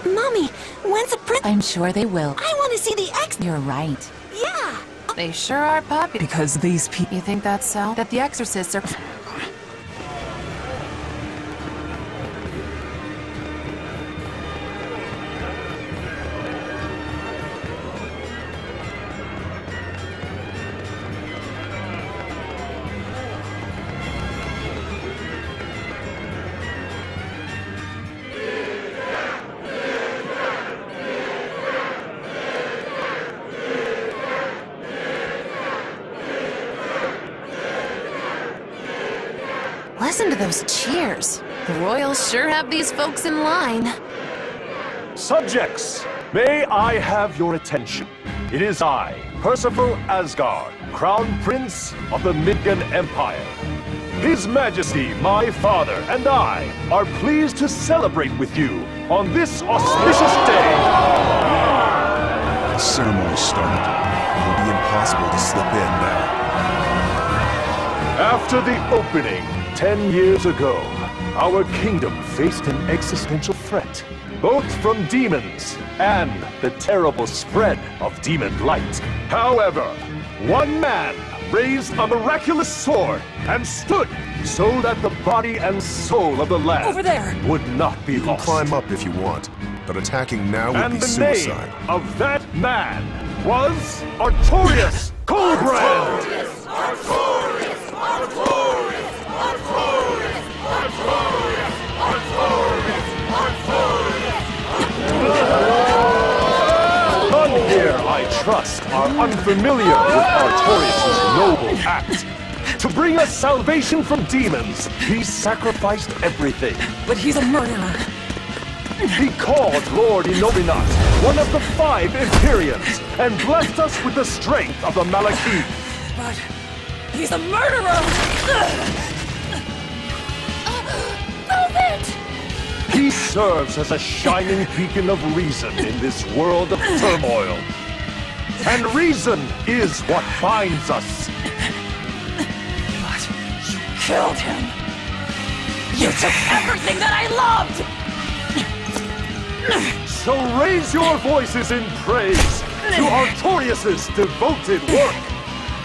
Mommy, when's the I'm sure they will. I want to see the X. You're right. Yeah. They sure are popular. Because these people... You think that's so? That the exorcists are... Listen to those cheers. The royals sure have these folks in line. Subjects, may I have your attention? It is I, Percival Asgard, Crown Prince of the Midgard Empire. His Majesty, my father, and I are pleased to celebrate with you on this auspicious day. The ceremony started. It will be impossible to slip in now. After the opening 10 years ago, our kingdom faced an existential threat, both from demons and the terrible spread of demon light. However, one man raised a miraculous sword and stood so that the body and soul of the land Over there! would not be You can lost. climb up if you want, but attacking now would And be the suicide. name of that man was Artorius Coldbrand! None here, I trust, are unfamiliar with Artorius' noble act. To bring us salvation from demons, he sacrificed everything. But he's a murderer. He called Lord Inobinat, one of the 5 Empyreans, and blessed us with the strength of the Malakith. But he's a murderer! Move it! He serves as a shining beacon of reason in this world of turmoil. And reason is what binds us. But you killed him. You took everything that I loved! So raise your voices in praise to Artorius' devoted work,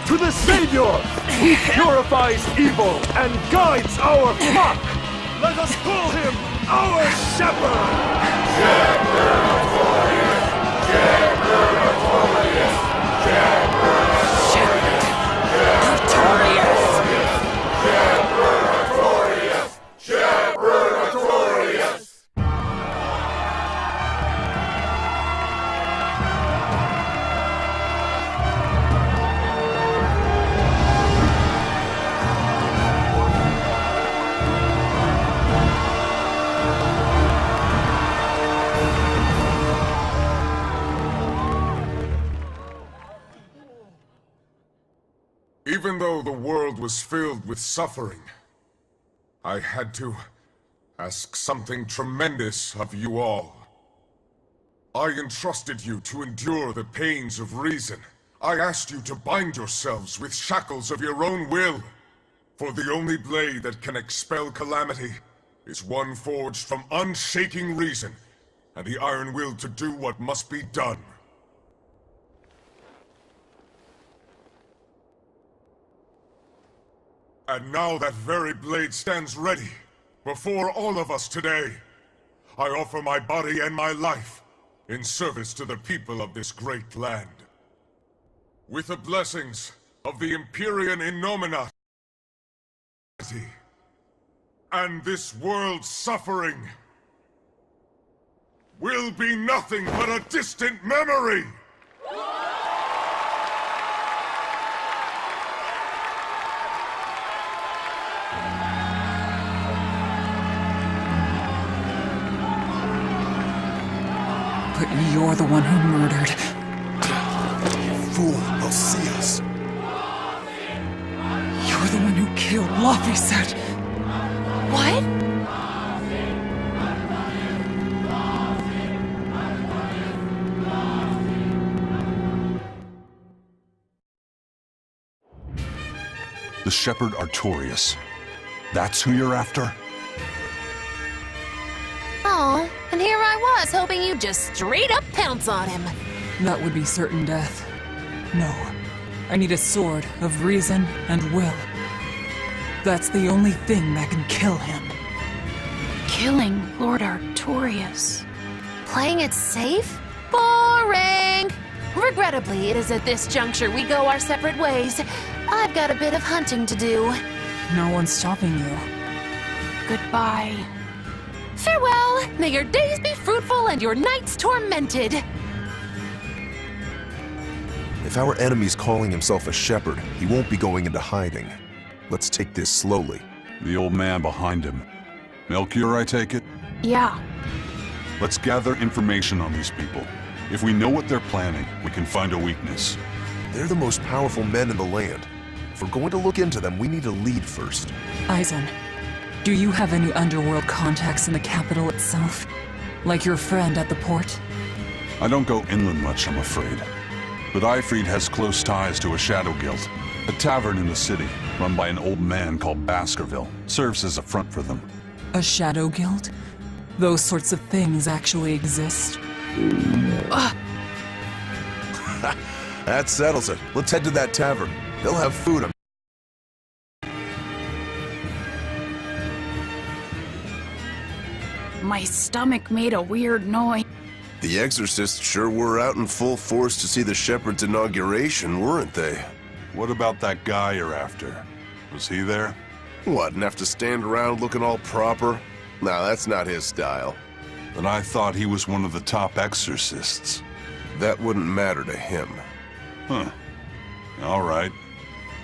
to the Savior who purifies evil and guides our flock. Let us call him our shepherd! Shepherd Artorius! Shepherd Artorius! Shepherd! Even though the world was filled with suffering, I had to ask something tremendous of you all. I entrusted you to endure the pains of reason. I asked you to bind yourselves with shackles of your own will. For the only blade that can expel calamity is one forged from unshaking reason, and the iron will to do what must be done. And now that very blade stands ready, before all of us today. I offer my body and my life, in service to the people of this great land. With the blessings of the Empyrean Innominati, and this world's suffering will be nothing but a distant memory! But you're the one who murdered. Fool, they'll see us. You're the one who killed Laphicet. What? The Shepherd Artorias. That's who you're after? Oh, and here I was, hoping you'd just straight up pounce on him. That would be certain death. No. I need a sword of reason and will. That's the only thing that can kill him. Killing Lord Artorias. Playing it safe? Boring! Regrettably, it is at this juncture we go our separate ways. I've got a bit of hunting to do. No one's stopping you. Goodbye. Farewell! May your days be fruitful and your nights tormented! If our enemy's calling himself a shepherd, he won't be going into hiding. Let's take this slowly. The old man behind him. Melchior, I take it? Yeah. Let's gather information on these people. If we know what they're planning, we can find a weakness. They're the most powerful men in the land. If we're going to look into them, we need a lead first. Eisen, do you have any underworld contacts in the capital itself? Like your friend at the port? I don't go inland much, I'm afraid. But Ifrid has close ties to a shadow guild. A tavern in the city, run by an old man called Baskerville, serves as a front for them. A shadow guild? Those sorts of things actually exist? That settles it. Let's head to that tavern. They'll have food. My stomach made a weird noise. The exorcists sure were out in full force to see the shepherd's inauguration, weren't they? What about that guy you're after? Was he there? What, and have to stand around looking all proper? No, that's not his style. Then I thought he was one of the top exorcists. That wouldn't matter to him. Huh. All right.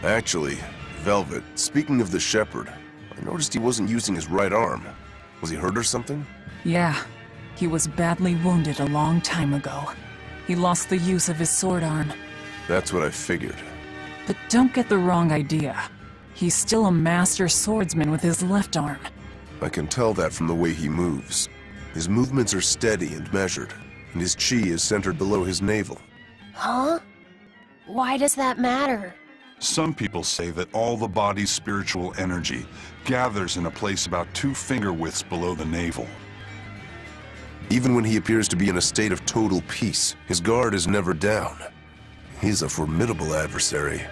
Actually, Velvet, speaking of the shepherd, I noticed he wasn't using his right arm. Was he hurt or something? Yeah. He was badly wounded a long time ago. He lost the use of his sword arm. That's what I figured. But don't get the wrong idea. He's still a master swordsman with his left arm. I can tell that from the way he moves. His movements are steady and measured, and his chi is centered below his navel. Huh? Why does that matter? Some people say that all the body's spiritual energy gathers in a place about 2 finger widths below the navel. Even when he appears to be in a state of total peace, his guard is never down. He's a formidable adversary.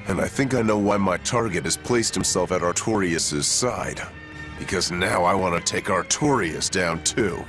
And I think I know why my target has placed himself at Artorias' side. Because now I want to take Artorias down too.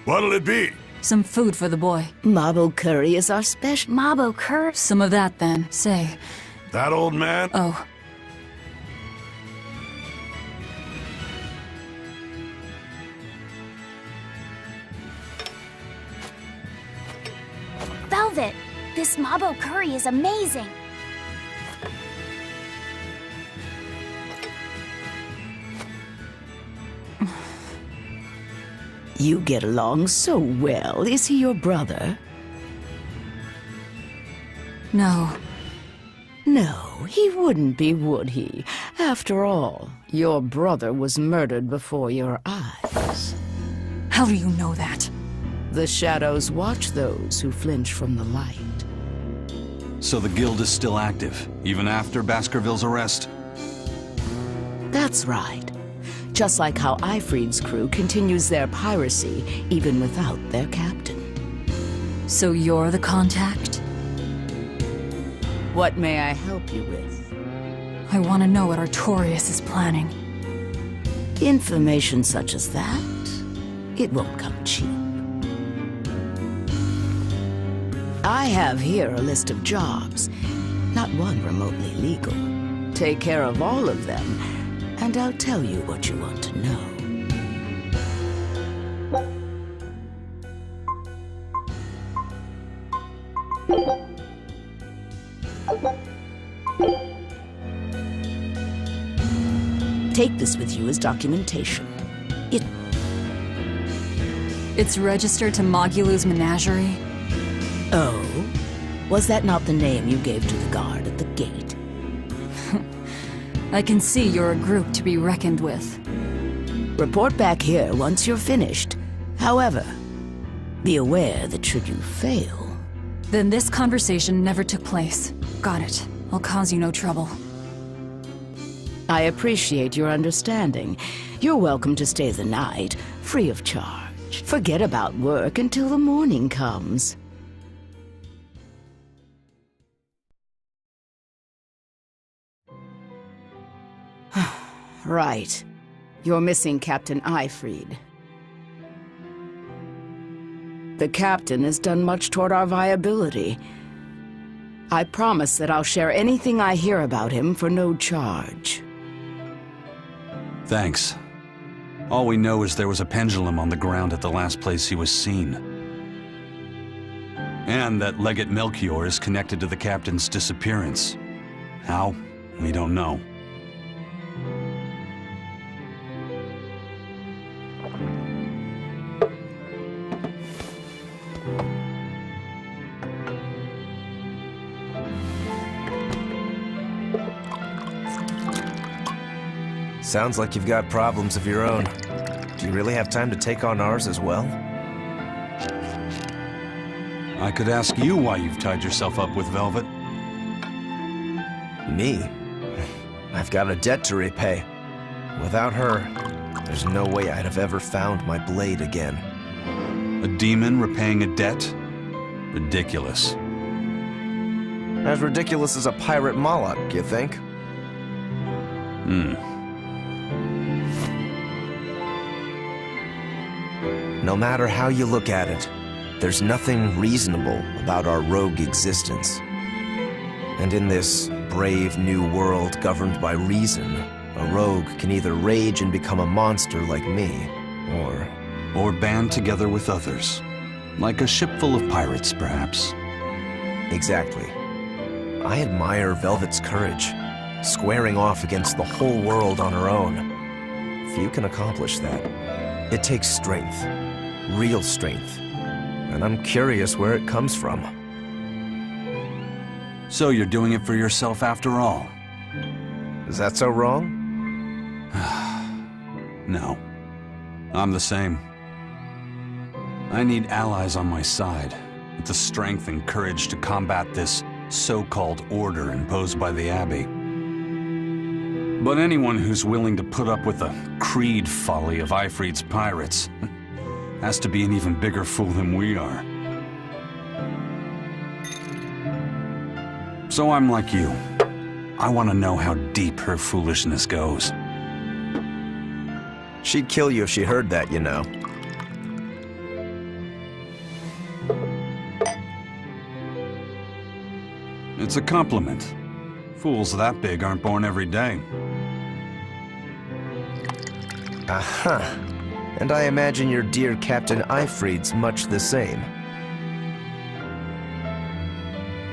What'll it be? Some food for the boy. Mabo curry is our special. Mabo curry? Some of that, then. Say. That old man? Oh. Velvet, this Mabo curry is amazing. You get along so well. Is he your brother? No. No, he wouldn't be, would he? After all, your brother was murdered before your eyes. How do you know that? The shadows watch those who flinch from the light. So the guild is still active, even after Baskerville's arrest? That's right. Just like how Ifrid's crew continues their piracy even without their captain. So you're the contact? What may I help you with? I want to know what Artorias is planning. Information such as that, it won't come cheap. I have here a list of jobs, not one remotely legal. Take care of all of them, and I'll tell you what you want to know. Take this with you as documentation. It's registered to Mogulu's menagerie? Oh? Was that not the name you gave to the guard at the gate? I can see you're a group to be reckoned with. Report back here once you're finished. However, be aware that should you fail... Then this conversation never took place. Got it. I'll cause you no trouble. I appreciate your understanding. You're welcome to stay the night, free of charge. Forget about work until the morning comes. Right. You're missing Captain Ifrid. The captain has done much toward our viability. I promise that I'll share anything I hear about him for no charge. Thanks. All we know is there was a pendulum on the ground at the last place he was seen. And that Legate Melchior is connected to the captain's disappearance. How? We don't know. Sounds like you've got problems of your own. Do you really have time to take on ours as well? I could ask you why you've tied yourself up with Velvet. Me? I've got a debt to repay. Without her, there's no way I'd have ever found my blade again. A demon repaying a debt? Ridiculous. As ridiculous as a pirate Moloch, you think? No matter how you look at it, there's nothing reasonable about our rogue existence. And in this brave new world governed by reason, a rogue can either rage and become a monster like me, or band together with others. Like a ship full of pirates, perhaps. Exactly. I admire Velvet's courage, squaring off against the whole world on her own. Few can accomplish that. It takes strength, real strength, and I'm curious where it comes from. So you're doing it for yourself after all? Is that so wrong? No. I'm the same. I need allies on my side, with the strength and courage to combat this so-called order imposed by the Abbey. But anyone who's willing to put up with the creed folly of Ifrit's pirates has to be an even bigger fool than we are. So I'm like you. I want to know how deep her foolishness goes. She'd kill you if she heard that, you know. It's a compliment. Fools that big aren't born every day. Aha. And I imagine your dear Captain Ifrit's much the same.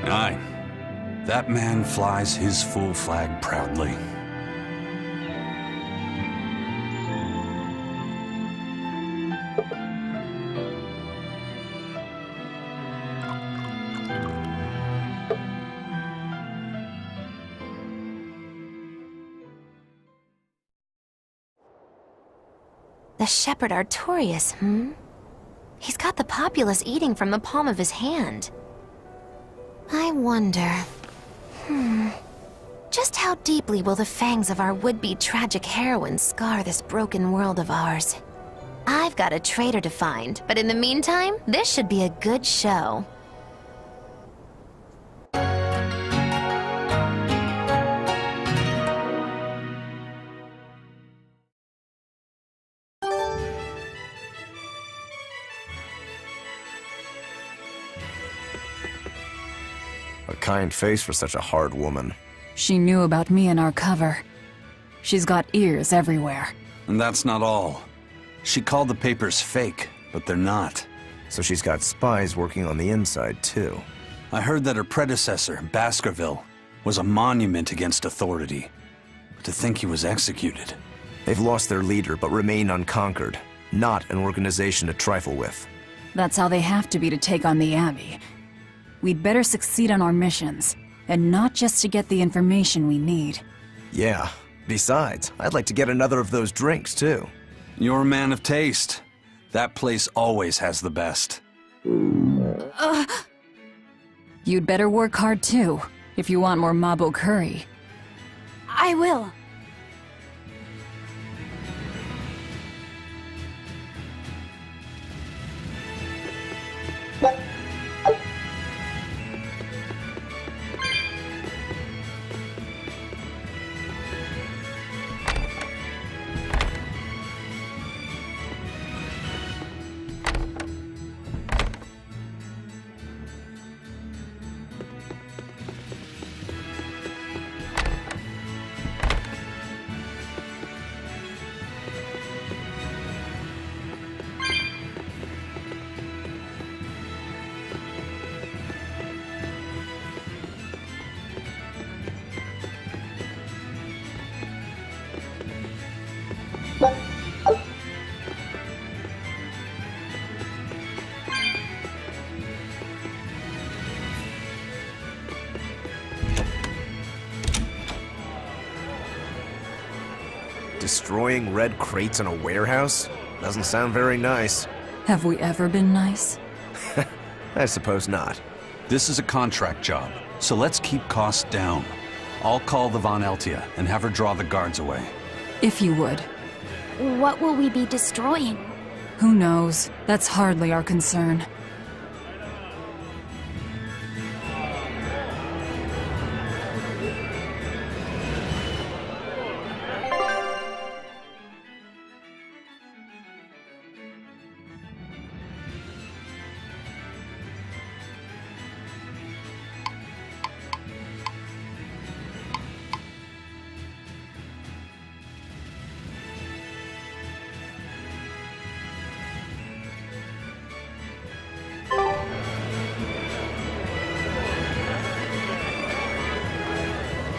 Aye. That man flies his full flag proudly. The shepherd Artorius, He's got the populace eating from the palm of his hand. I wonder... Just how deeply will the fangs of our would-be tragic heroine scar this broken world of ours? I've got a traitor to find, but in the meantime, this should be a good show. A kind face for such a hard woman. She knew about me and our cover. She's got ears everywhere. And that's not all. She called the papers fake, but they're not. So she's got spies working on the inside, too. I heard that her predecessor, Baskerville, was a monument against authority. But to think he was executed. They've lost their leader, but remain unconquered. Not an organization to trifle with. That's how they have to be to take on the Abbey. We'd better succeed on our missions, and not just to get the information we need. Yeah. Besides, I'd like to get another of those drinks, too. You're a man of taste. That place always has the best. You'd better work hard too, if you want more Mabo curry. I will. Destroying red crates in a warehouse? Doesn't sound very nice. Have we ever been nice? I suppose not. This is a contract job, so let's keep costs down. I'll call the Von Eltia and have her draw the guards away. If you would. What will we be destroying? Who knows? That's hardly our concern.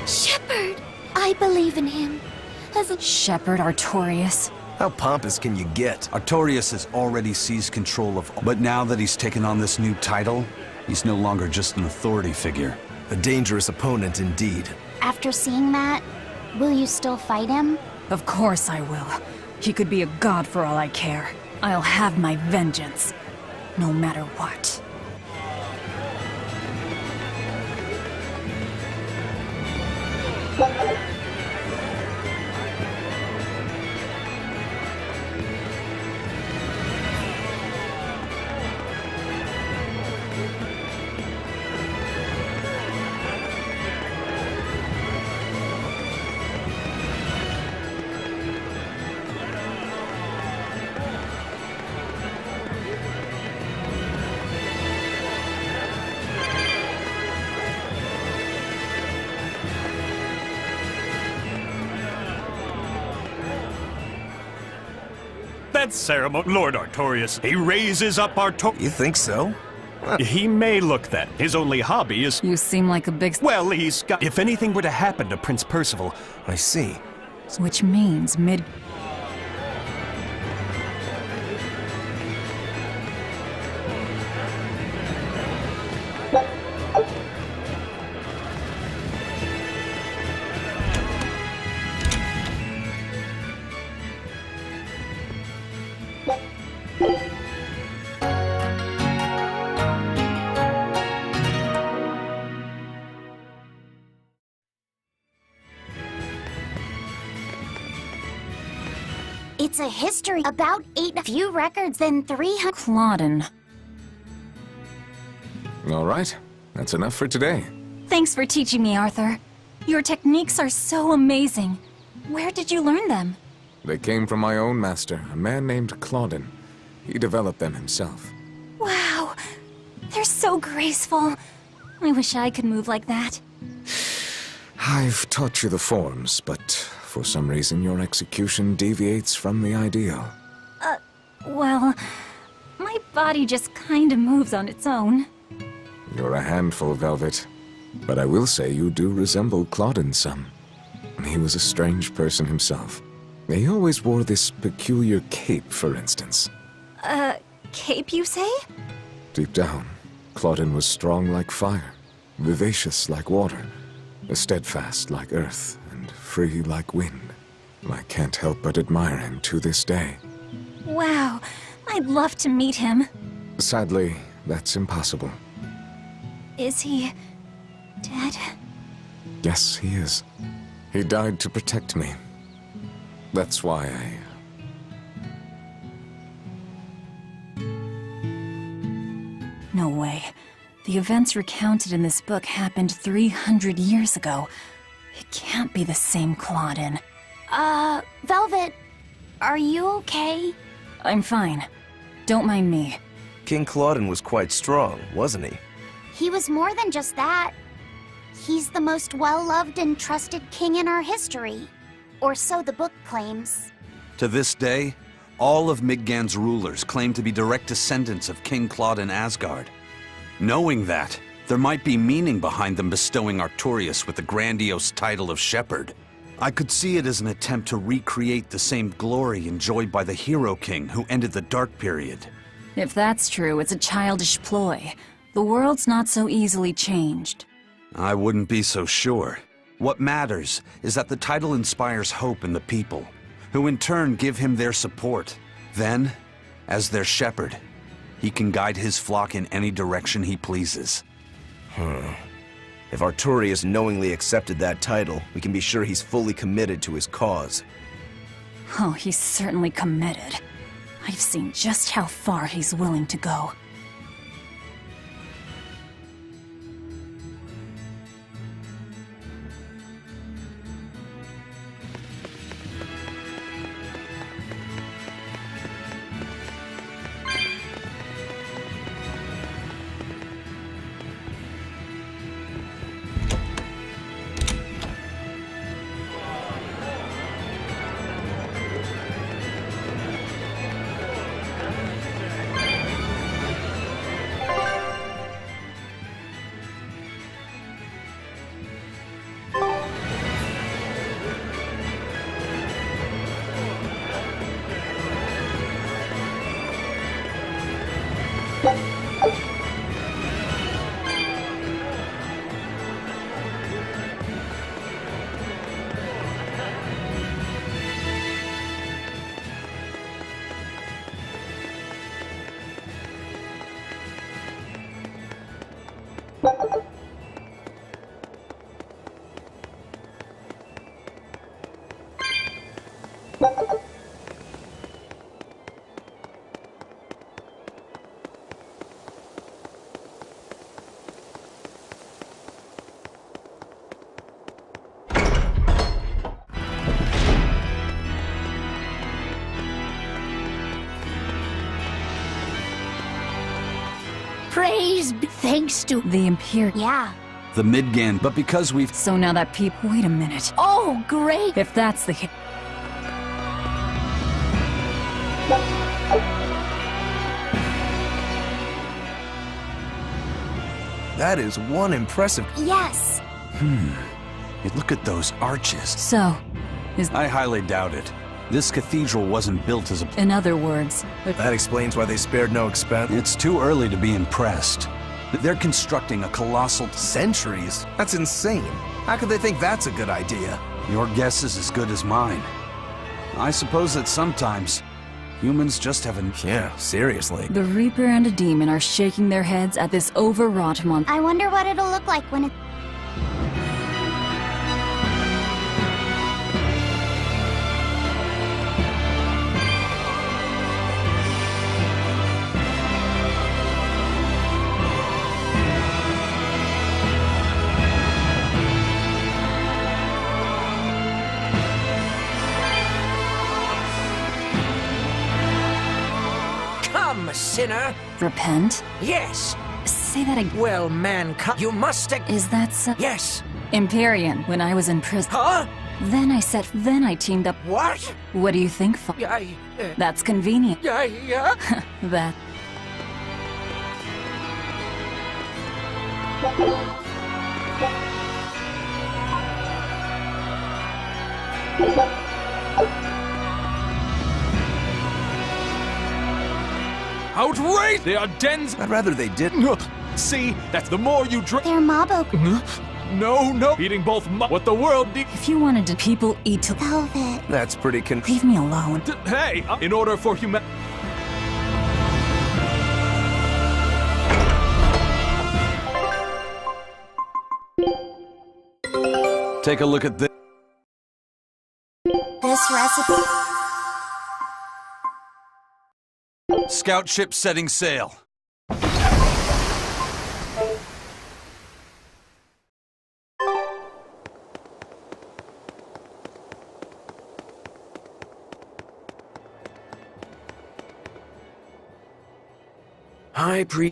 Shepard! I believe in him. As a Shepard Artorias. How pompous can you get? Artorias has already seized control of... But now that he's taken on this new title, he's no longer just an authority figure. A dangerous opponent indeed. After seeing that, will you still fight him? Of course I will. He could be a god for all I care. I'll have my vengeance. No matter what. That's ceremony, Lord Artorias. He raises up Artorias. You think so? He may look that. His only hobby is... You seem like a big... Well, he's got... If anything were to happen to Prince Percival... I see. Which means mid... It's a history about 8 few records than 300. Claudin. All right, that's enough for today. Thanks for teaching me, Arthur. Your techniques are so amazing. Where did you learn them? They came from my own master, a man named Claudin. He developed them himself. Wow, they're so graceful. I wish I could move like that. I've taught you the forms, but for some reason your execution deviates from the ideal. Well, my body just kinda moves on its own. You're a handful, Velvet. But I will say you do resemble Claudin some. He was a strange person himself. He always wore this peculiar cape, for instance. Cape, you say? Deep down, Claudin was strong like fire, vivacious like water, steadfast like earth, and free like wind. I can't help but admire him to this day. Wow, I'd love to meet him. Sadly, that's impossible. Is he... dead? Yes, he is. He died to protect me. That's why I... No way. The events recounted in this book happened 300 years ago. It can't be the same Claudin. Velvet, are you okay? I'm fine. Don't mind me. King Claudin was quite strong, wasn't he? He was more than just that. He's the most well-loved and trusted king in our history. Or so the book claims. To this day, all of Midgard's rulers claim to be direct descendants of King Claudin Asgard. Knowing that, there might be meaning behind them bestowing Artorias with the grandiose title of Shepherd. I could see it as an attempt to recreate the same glory enjoyed by the Hero King who ended the Dark Period. If that's true, it's a childish ploy. The world's not so easily changed. I wouldn't be so sure. What matters is that the title inspires hope in the people, who in turn give him their support. Then, as their shepherd, he can guide his flock in any direction he pleases. If Artorias knowingly accepted that title, we can be sure he's fully committed to his cause. Oh, he's certainly committed. I've seen just how far he's willing to go. Praise be thanks to The Imperium. Yeah. The Midgan, but because we've... So now that people... Wait a minute. Oh, great! If that's the case... That is one impressive... Yes. Look at those arches. So, I highly doubt it. This cathedral wasn't built as a... in other words... That explains why they spared no expense. It's too early to be impressed. They're constructing a colossal... Centuries? That's insane. How could they think that's a good idea? Your guess is as good as mine. I suppose that sometimes humans just haven't... Yeah, seriously. The Reaper and a demon are shaking their heads at this overwrought month. I wonder what it'll look like when it... Sinner? Repent? Yes. Say that again. Well, you must... Is that so? Yes. Empyrean, when I was in prison. Huh? Then I teamed up... What? What do you think, That's convenient. Yeah. That... Outrage! They are dens. I'd rather they didn't. See, that's the more you drink. They're Mabo. No. Eating both what the world needs. If you wanted to, people eat to... Velvet. That's pretty Leave me alone. Hey, in order for human... Take a look at this. This recipe... Scout ship setting sail.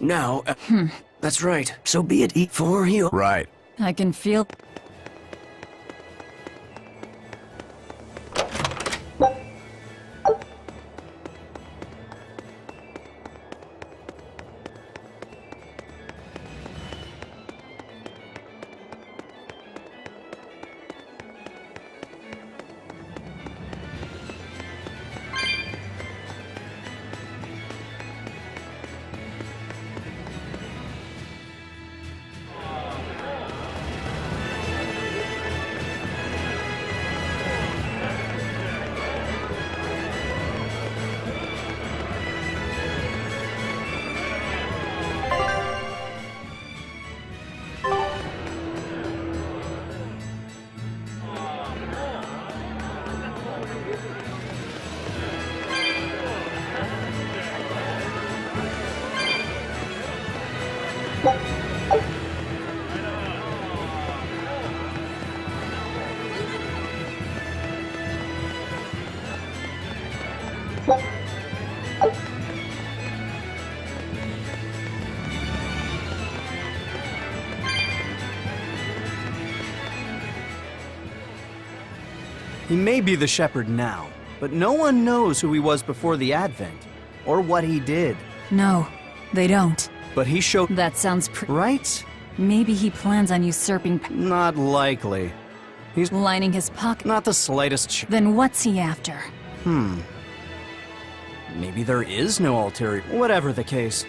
Now, that's right. So be it, eat for you. Right. I can feel... He may be the shepherd now, but no one knows who he was before the Advent, or what he did. No, they don't. But he showed... That sounds Right? Maybe he plans on usurping... Not likely. He's lining his pocket... not the slightest Then what's he after? Maybe there is no ulterior... Whatever the case.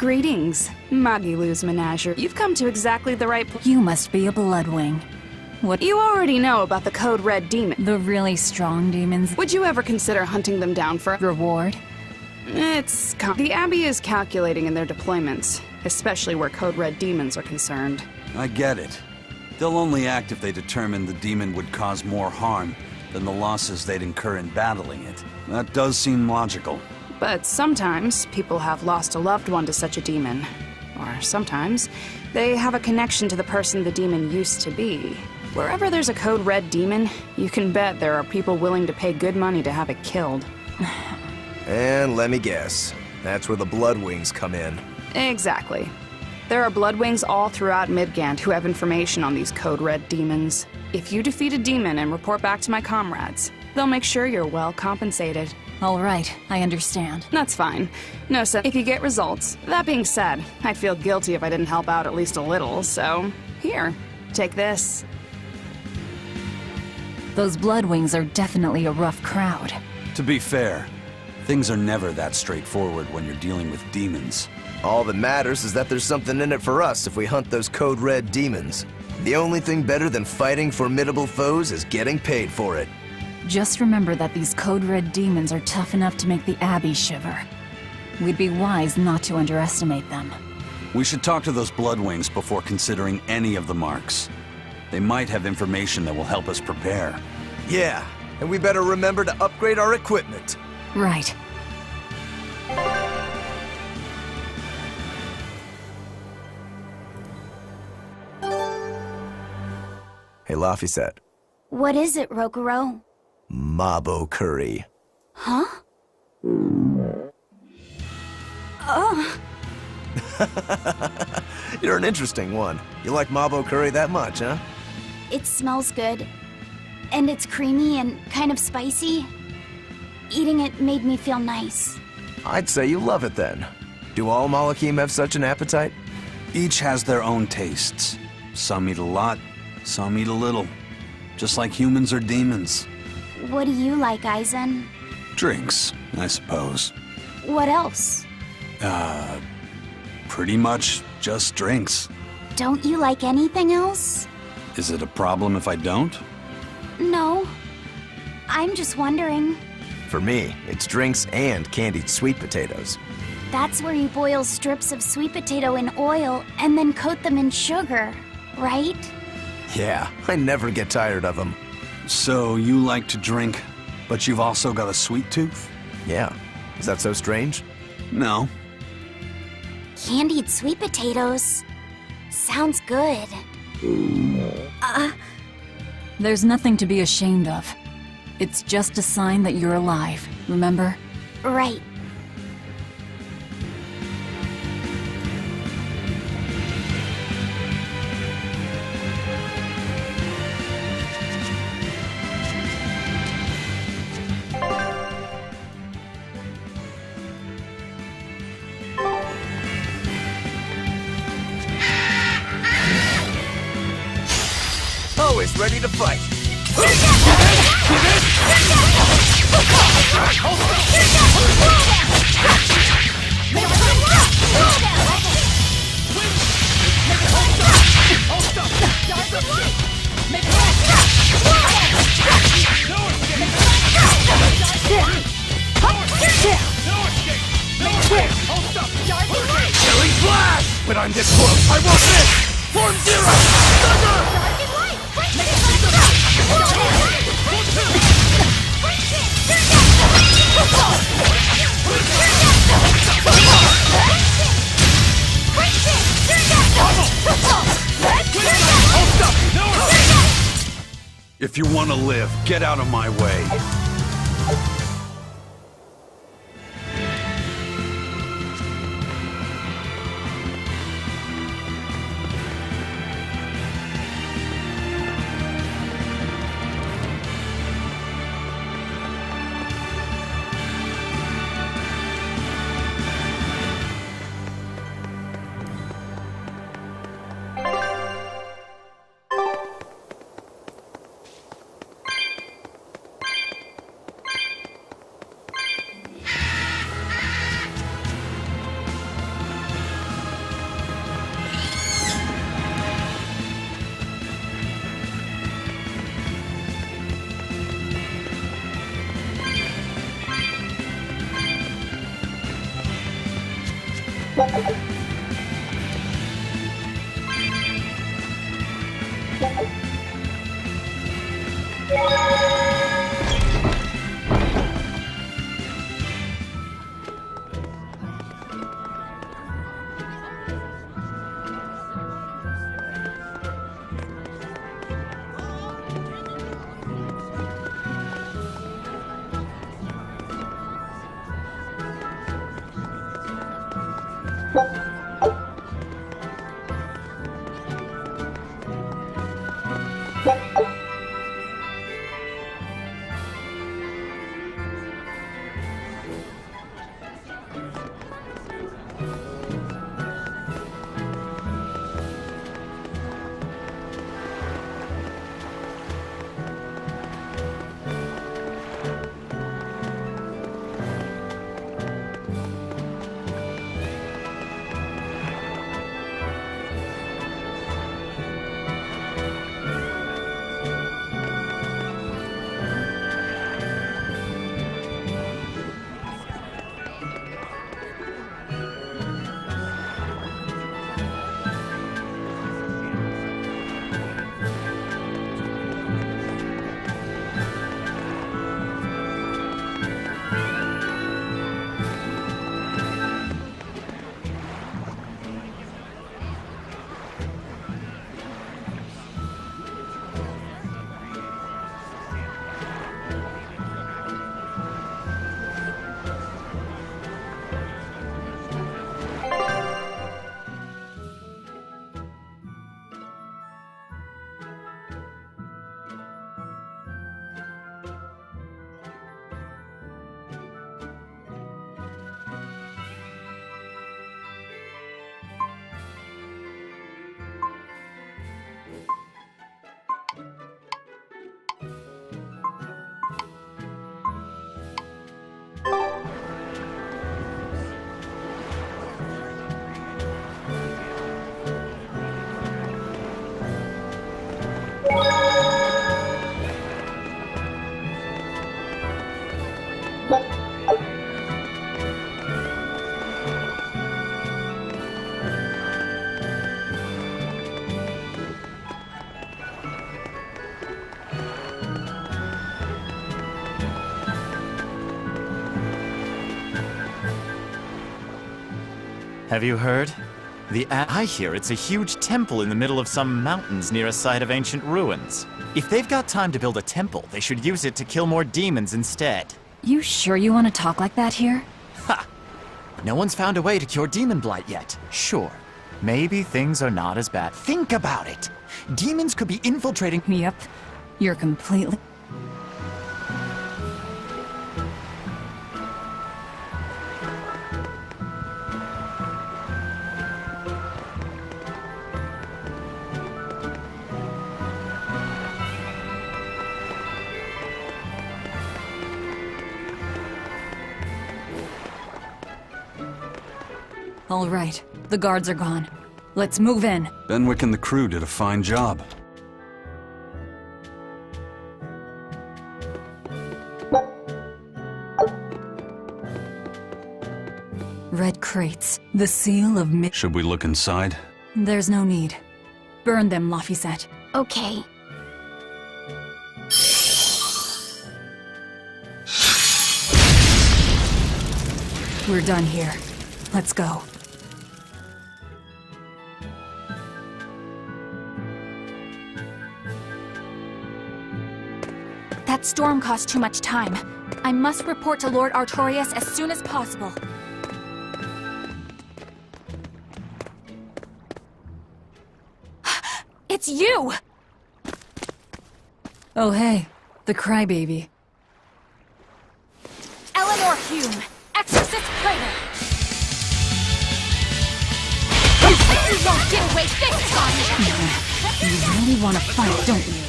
Greetings, Magilou's Menagerie. You've come to exactly the right place. You must be a Bloodwing. What? You already know about the Code Red demon. The really strong demons? Would you ever consider hunting them down for reward? The Abbey is calculating in their deployments, especially where Code Red demons are concerned. I get it. They'll only act if they determine the demon would cause more harm than the losses they'd incur in battling it. That does seem logical. But sometimes people have lost a loved one to such a demon. Or sometimes they have a connection to the person the demon used to be. Wherever there's a Code Red demon, you can bet there are people willing to pay good money to have it killed. And let me guess, that's where the Bloodwings come in. Exactly. There are Bloodwings all throughout Midgand who have information on these Code Red demons. If you defeat a demon and report back to my comrades, they'll make sure you're well compensated. All right, I understand. That's fine. No sense if you get results. That being said, I'd feel guilty if I didn't help out at least a little, so... Here, take this. Those Bloodwings are definitely a rough crowd. To be fair, things are never that straightforward when you're dealing with demons. All that matters is that there's something in it for us if we hunt those Code Red demons. The only thing better than fighting formidable foes is getting paid for it. Just remember that these Code Red demons are tough enough to make the Abbey shiver. We'd be wise not to underestimate them. We should talk to those Bloodwings before considering any of the marks. They might have information that will help us prepare. Yeah, and we better remember to upgrade our equipment. Right. Hey, Laphicet. What is it, Rokuro? Mabo curry. Huh? Oh. You're an interesting one. You like Mabo curry that much, huh? It smells good. And it's creamy and kind of spicy. Eating it made me feel nice. I'd say you love it then. Do all Malakim have such an appetite? Each has their own tastes. Some eat a lot, some eat a little. Just like humans or demons. What do you like, Aizen? Drinks, I suppose. What else? Pretty much just drinks. Don't you like anything else? Is it a problem if I don't? No. I'm just wondering. For me, it's drinks and candied sweet potatoes. That's where you boil strips of sweet potato in oil and then coat them in sugar, right? Yeah, I never get tired of them. So you like to drink, but you've also got a sweet tooth? Yeah. Is that so strange? No. Candied sweet potatoes. Sounds good. There's nothing to be ashamed of. It's just a sign that you're alive, remember? Right. Always ready to fight. Killing flash! When I'm this close, I won't miss! Form zero! Thunder! If you want to live, get out of my way. Have you heard? I hear it's a huge temple in the middle of some mountains near a site of ancient ruins. If they've got time to build a temple, they should use it to kill more demons instead. You sure you want to talk like that here? Ha! No one's found a way to cure demon blight yet. Sure, maybe things are not as bad. Think about it! Demons could be infiltrating— Yep, you're completely— All right, the guards are gone. Let's move in. Benwick and the crew did a fine job. Red crates, the seal of Should we look inside? There's no need. Burn them, Laphicet. Okay. We're done here. Let's go. That storm cost too much time. I must report to Lord Artorias as soon as possible. It's you! Oh hey, the crybaby. Eleanor Hume, Exorcist Praetor! You won't get away this time! You really want to fight, don't you?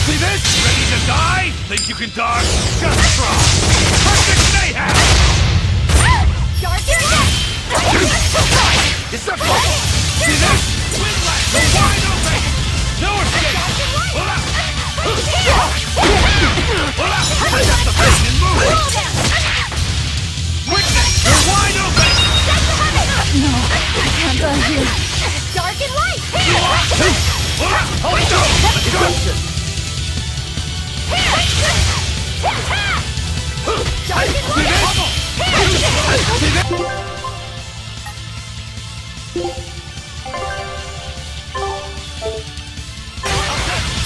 See this? Ready to die? Think you can dodge? Just try! Perfect mayhem! Deception! See this? You're wide open! No escape! Pull out! Adjust the pace and move! Witness! You're wide open! No, I can't go here. Dark and light! Pull out! Hold it down! Let's go!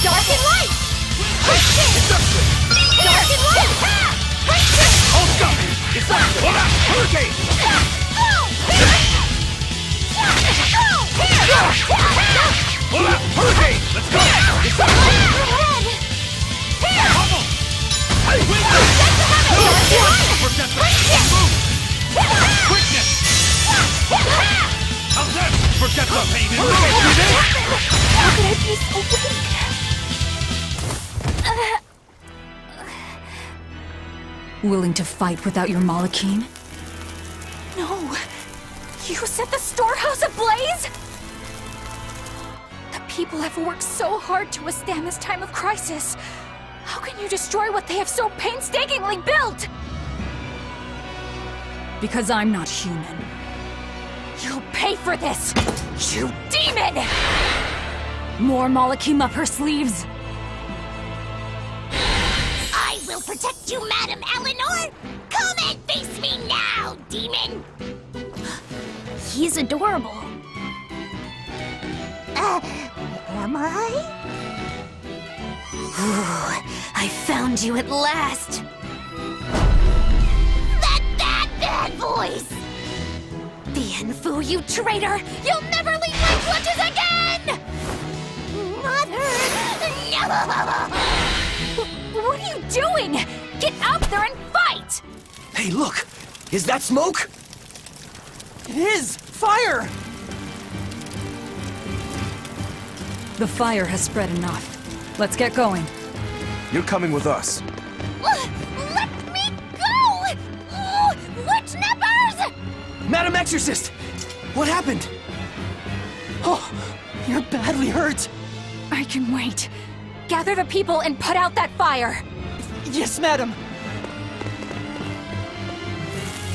Dark and light! Dark and light! Hold stop! Deception! Hold out! Hurricane! Hold out! Hurricane! Let's go! Deception! Bubble! Forget the move! Quickness! How's that? Forget the pain and move! How could I be so weak? Willing to fight without your Malachim? No! You set the storehouse ablaze? The people have worked so hard to withstand this time of crisis. How can you destroy what they have so painstakingly built? Because I'm not human. You'll pay for this, you demon! More Malachim up her sleeves. I will protect you, Madam Eleanor! Come and face me now, demon! He's adorable. Am I? I found you at last! That voice! Bienfu, you traitor! You'll never leave my clutches again! Mother! No! What are you doing? Get out there and fight! Hey, look! Is that smoke? It is! Fire! The fire has spread enough. Let's get going. You're coming with us. Let me go! Oh, witch nippers! Madam Exorcist! What happened? Oh, you're badly hurt. I can wait. Gather the people and put out that fire. Yes, madam.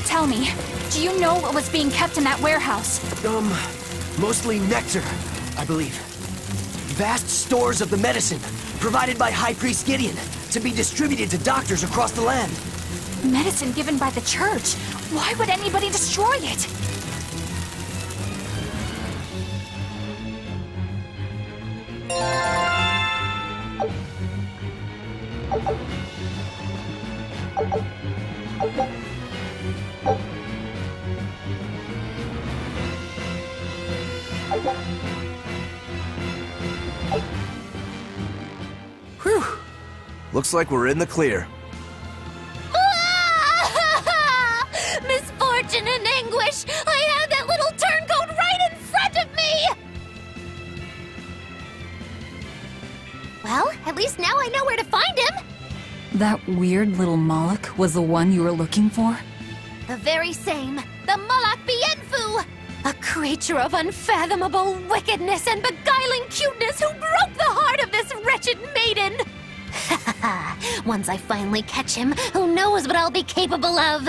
Tell me, do you know what was being kept in that warehouse? Mostly nectar, I believe. Vast stores of the medicine, provided by High Priest Gideon, to be distributed to doctors across the land. Medicine given by the church. Why would anybody destroy it? Whew. Looks like we're in the clear. Misfortune and anguish! I had that little turncoat right in front of me! Well, at least now I know where to find him! That weird little Moloch was the one you were looking for? The very same. The Moloch Bienfu! A creature of unfathomable wickedness and beguiling cuteness who broke the heart of this wretched maiden! Once I finally catch him, who knows what I'll be capable of?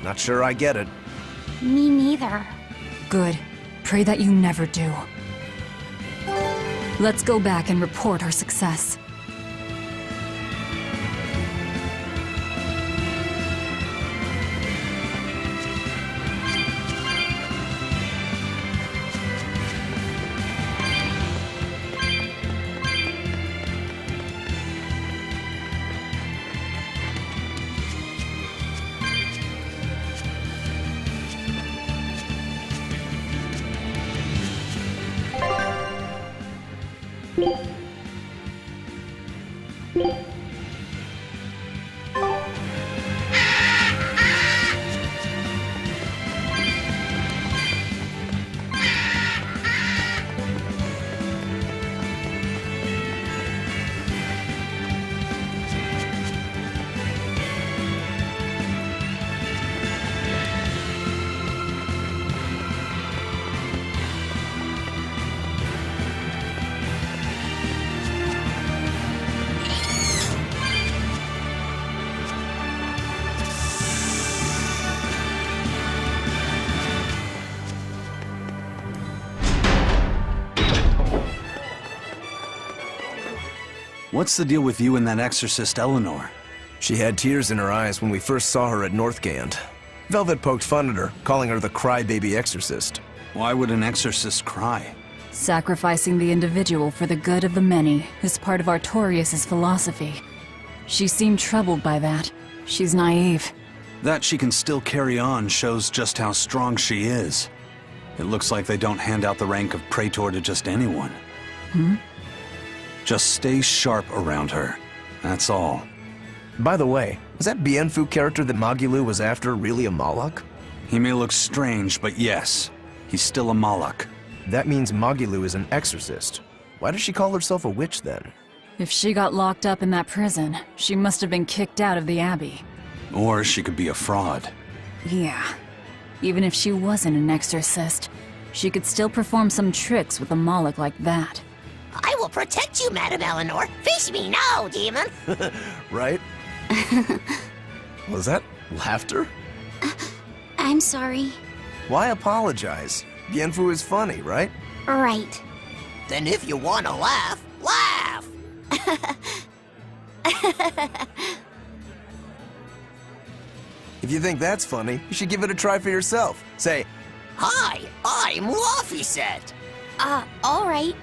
Not sure I get it. Me neither. Good. Pray that you never do. Let's go back and report our success. What's the deal with you and that exorcist Eleanor? She had tears in her eyes when we first saw her at Northgand. Velvet poked fun at her, calling her the crybaby exorcist. Why would an exorcist cry? Sacrificing the individual for the good of the many is part of Artorias' philosophy. She seemed troubled by that. She's naive. That she can still carry on shows just how strong she is. It looks like they don't hand out the rank of Praetor to just anyone. Just stay sharp around her. That's all. By the way, was that Bienfu character that Magilou was after really a Moloch? He may look strange, but yes, he's still a Moloch. That means Magilou is an exorcist. Why does she call herself a witch then? If she got locked up in that prison, she must have been kicked out of the Abbey. Or she could be a fraud. Yeah. Even if she wasn't an exorcist, she could still perform some tricks with a Moloch like that. I will protect you, Madam Eleanor. Face me now, demon. Right? Was that laughter? I'm sorry. Why apologize? Bienfu is funny, right? Right. Then if you want to laugh, laugh! If you think that's funny, you should give it a try for yourself. Say, Hi, I'm Laufeyset. All right.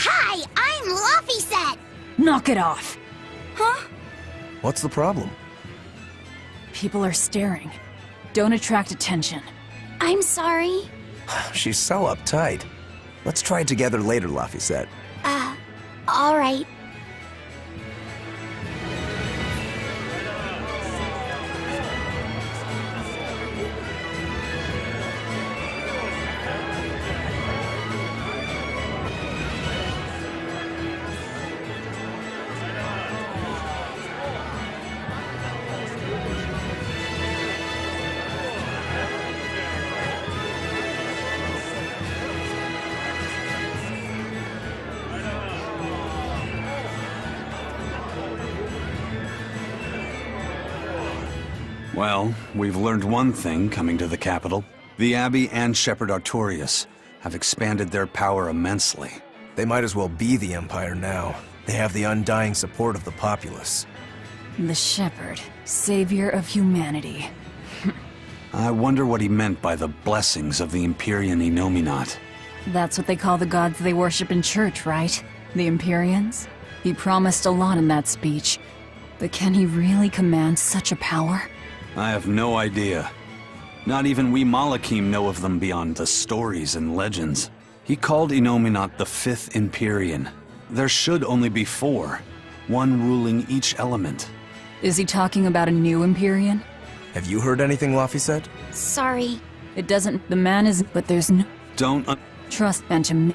Hi, I'm Laufeyset. Knock it off! Huh? what's the problem? People are staring. Don't attract attention. I'm sorry. She's so uptight. Let's try it together later, Laufeyset. All right. Well, we've learned one thing coming to the capital. The Abbey and Shepherd Artorias have expanded their power immensely. They might as well be the Empire now. They have the undying support of the populace. The Shepherd, savior of humanity. I wonder what he meant by the blessings of the Empyrean Innominat. That's what they call the gods they worship in church, right? The Empyreans? He promised a lot in that speech. But can he really command such a power? I have no idea. Not even we Malachim know of them beyond the stories and legends. He called Innominat the Fifth Empyrean. There should only be four, one ruling each element. Is he talking about a new Empyrean? Have you heard anything, Laufeyset? Sorry. It doesn't... The man is... But there's no... Don't... Trust Benjamin.